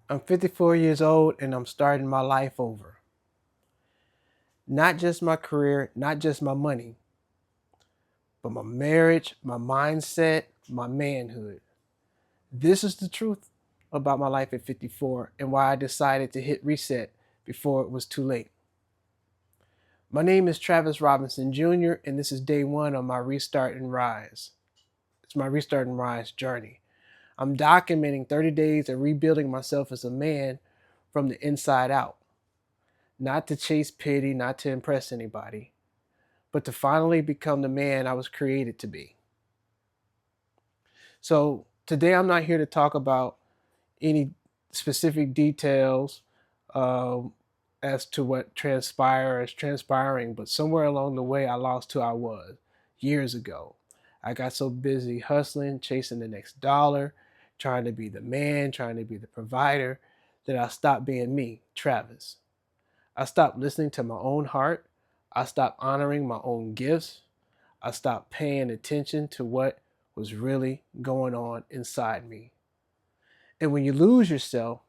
I'm 54 years old and I'm starting my life over. Not just my career, not just my money, but my marriage, my mindset, my manhood. This is the truth about my life at 54 and why I decided to hit reset before it was too late. My name is Travis Robinson Jr., and this is day one on my Restart and Rise. It's my Restart and Rise journey. I'm documenting 30 days of rebuilding myself as a man from the inside out. Not to chase pity, not to impress anybody, but to finally become the man I was created to be. So today I'm not here to talk about any specific details um, as to what transpires transpiring, but somewhere along the way I lost who I was years ago. I got so busy hustling, chasing the next dollar, trying to be the man, trying to be the provider, that I stopped being me, Travis. I stopped listening to my own heart. I stopped honoring my own gifts. I stopped paying attention to what was really going on inside me. And when you lose yourself,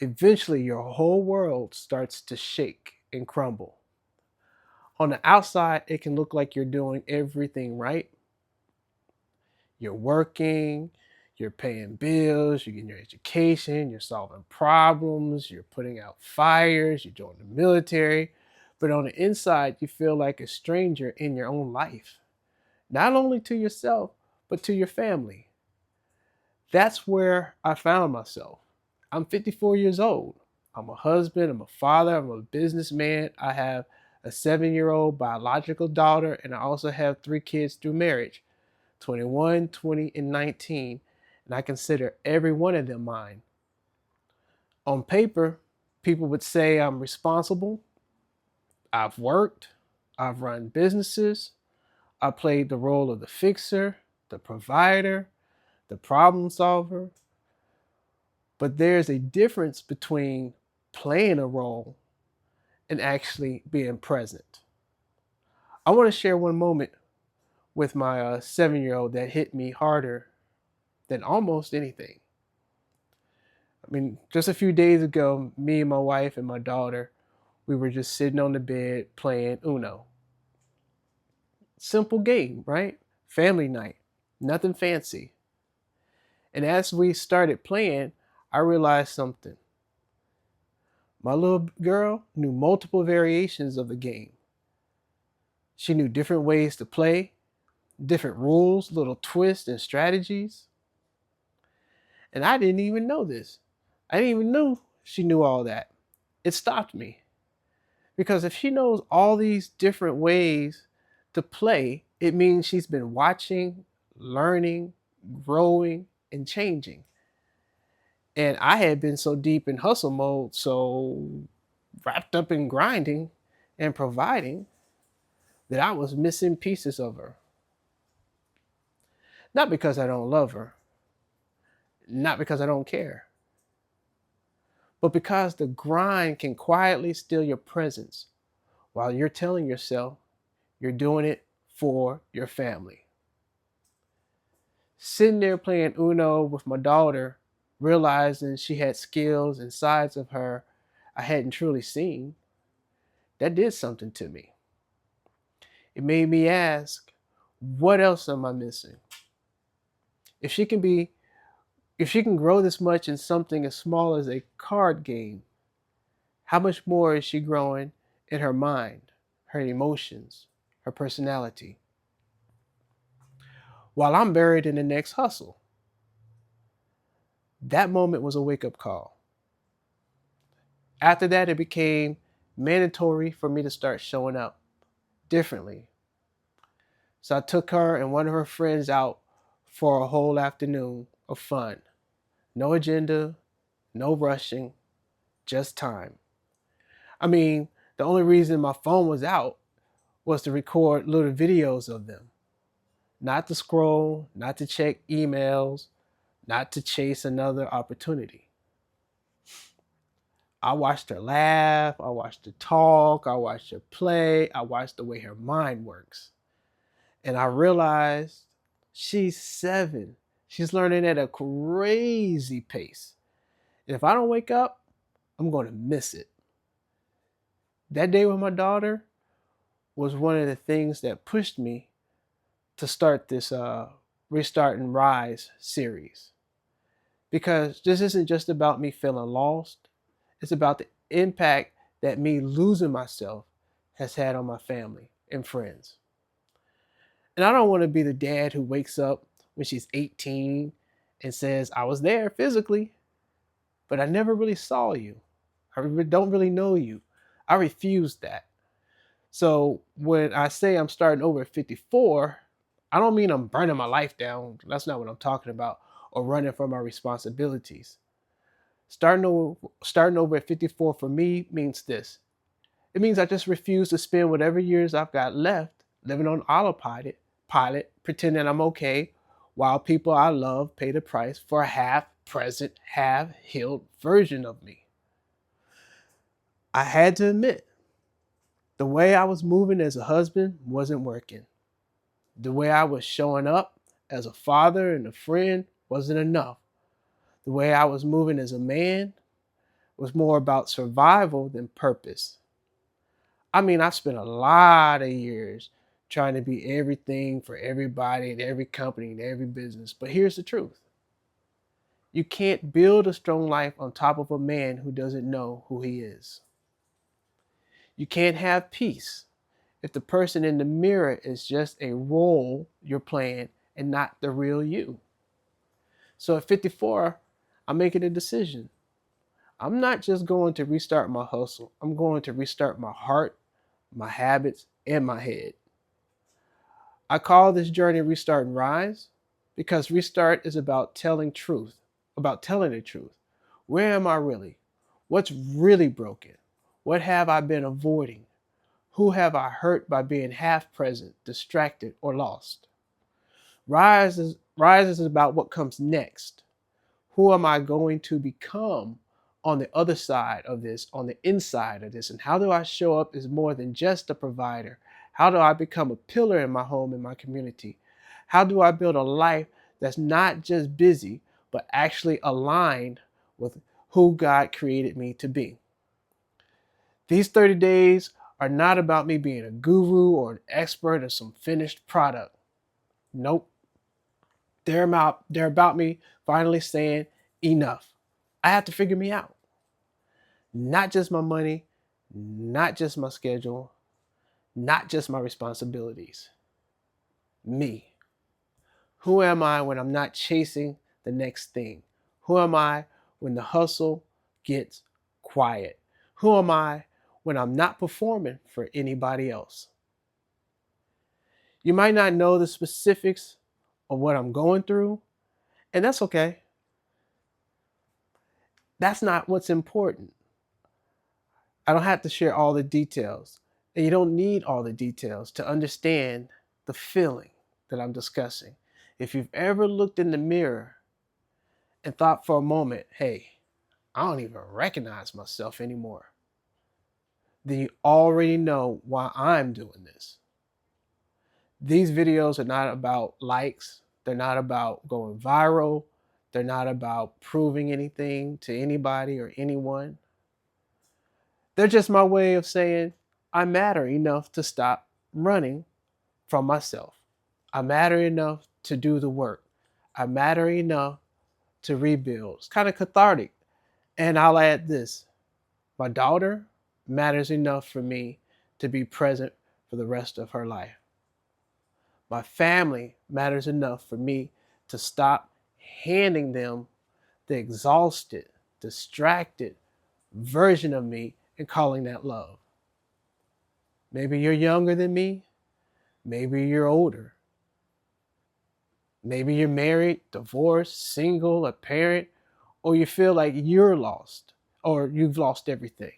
eventually your whole world starts to shake and crumble. On the outside, it can look like you're doing everything right. You're working, you're paying bills, you're getting your education, you're solving problems, you're putting out fires, you're joining the military. But on the inside, you feel like a stranger in your own life, not only to yourself, but to your family. That's where I found myself. I'm 54 years old. I'm a husband, I'm a father, I'm a businessman. I have a 7-year-old biological daughter, and I also have 3 kids through marriage, 21, 20, and 19, and I consider every one of them mine. On paper, people would say I'm responsible. I've worked, I've run businesses, I played the role of the fixer, the provider, the problem solver. But there's a difference between playing a role and actually being present. I want to share one moment with my 7-year-old that hit me harder than almost anything. I mean, just a few days ago, me and my wife and my daughter, we were just sitting on the bed playing Uno. Simple game, right? Family night, nothing fancy. And as we started playing, I realized something. My little girl knew multiple variations of the game. She knew different ways to play, different rules, little twists and strategies. And I didn't even know this. I didn't even know she knew all that. It stopped me. Because if she knows all these different ways to play, it means she's been watching, learning, growing, and changing. And I had been so deep in hustle mode, so wrapped up in grinding and providing, that I was missing pieces of her. Not because I don't love her, not because I don't care, but because the grind can quietly steal your presence while you're telling yourself you're doing it for your family. Sitting there playing Uno with my daughter, realizing she had skills and sides of her I hadn't truly seen, that did something to me. It made me ask, what else am I missing? If she can be if she can grow this much in something as small as a card game, how much more is she growing in her mind, her emotions, her personality? While I'm buried in the next hustle. That moment was a wake up call. After that, it became mandatory for me to start showing up differently. So I took her and one of her friends out for a whole afternoon of fun. No agenda, no rushing, just time. I mean, the only reason my phone was out was to record little videos of them, not to scroll, not to check emails, not to chase another opportunity. I watched her laugh, I watched her talk, I watched her play, I watched the way her mind works. And I realized she's 7. She's learning at a crazy pace. If I don't wake up, I'm going to miss it. That day with my daughter was one of the things that pushed me to start this Restart and Rise series. Because this isn't just about me feeling lost, it's about the impact that me losing myself has had on my family and friends. And I don't want to be the dad who wakes up when she's 18 and says, I was there physically, but I never really saw you. Don't really know you. I refuse that. So when I say I'm starting over at 54, I don't mean I'm burning my life down. That's not what I'm talking about, or running from my responsibilities. Starting over at 54 for me means this. It means I just refuse to spend whatever years I've got left living on autopilot, pretending I'm okay, while people I love pay the price for a half present, half healed version of me. I had to admit, the way I was moving as a husband wasn't working. The way I was showing up as a father and a friend wasn't enough. The way I was moving as a man was more about survival than purpose. I mean, I spent a lot of years trying to be everything for everybody and every company and every business. But here's the truth. You can't build a strong life on top of a man who doesn't know who he is. You can't have peace if the person in the mirror is just a role you're playing and not the real you. So at 54, I'm making a decision. I'm not just going to restart my hustle. I'm going to restart my heart, my habits, and my head. I call this journey Restart and Rise because restart is about telling the truth. Where am I really? What's really broken? What have I been avoiding? Who have I hurt by being half present, distracted, or lost? Rise is about what comes next. Who am I going to become on the other side of this, on the inside of this? And how do I show up as more than just a provider? How do I become a pillar in my home and my community? How do I build a life that's not just busy, but actually aligned with who God created me to be? These 30 days are not about me being a guru or an expert or some finished product. Nope. They're about me finally saying enough. I have to figure me out. Not just my money, not just my schedule, not just my responsibilities. Me. Who am I when I'm not chasing the next thing? Who am I when the hustle gets quiet? Who am I when I'm not performing for anybody else? You might not know the specifics of what I'm going through, and that's okay. That's not what's important. I don't have to share all the details, and you don't need all the details to understand the feeling that I'm discussing. If you've ever looked in the mirror and thought for a moment, hey, I don't even recognize myself anymore, then you already know why I'm doing this. These videos are not about likes, they're not about going viral, they're not about proving anything to anybody or anyone. They're just my way of saying I matter enough to stop running from myself. I matter enough to do the work. I matter enough to rebuild. It's kind of cathartic. And I'll add this. My daughter matters enough for me to be present for the rest of her life. My family matters enough for me to stop handing them the exhausted, distracted version of me and calling that love. Maybe you're younger than me. Maybe you're older. Maybe you're married, divorced, single, a parent, or you feel like you're lost or you've lost everything.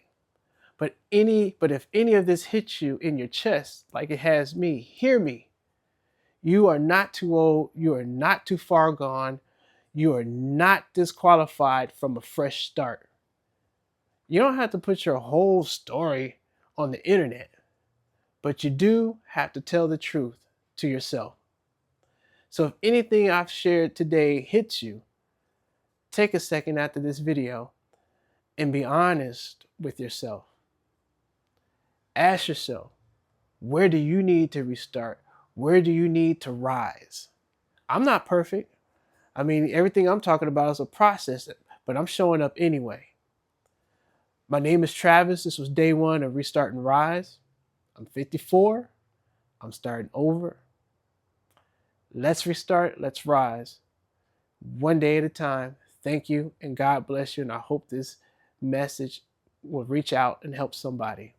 But if any of this hits you in your chest like it has me, hear me. You are not too old, you are not too far gone, you are not disqualified from a fresh start. You don't have to put your whole story on the internet, but you do have to tell the truth to yourself. So if anything I've shared today hits you, take a second after this video and be honest with yourself. Ask yourself, where do you need to restart? Where do you need to rise? I'm not perfect. I mean, everything I'm talking about is a process, but I'm showing up anyway. My name is Travis. This was day one of Restart and Rise. I'm 54. I'm starting over. Let's restart. Let's rise. One day at a time. Thank you, and God bless you. And I hope this message will reach out and help somebody.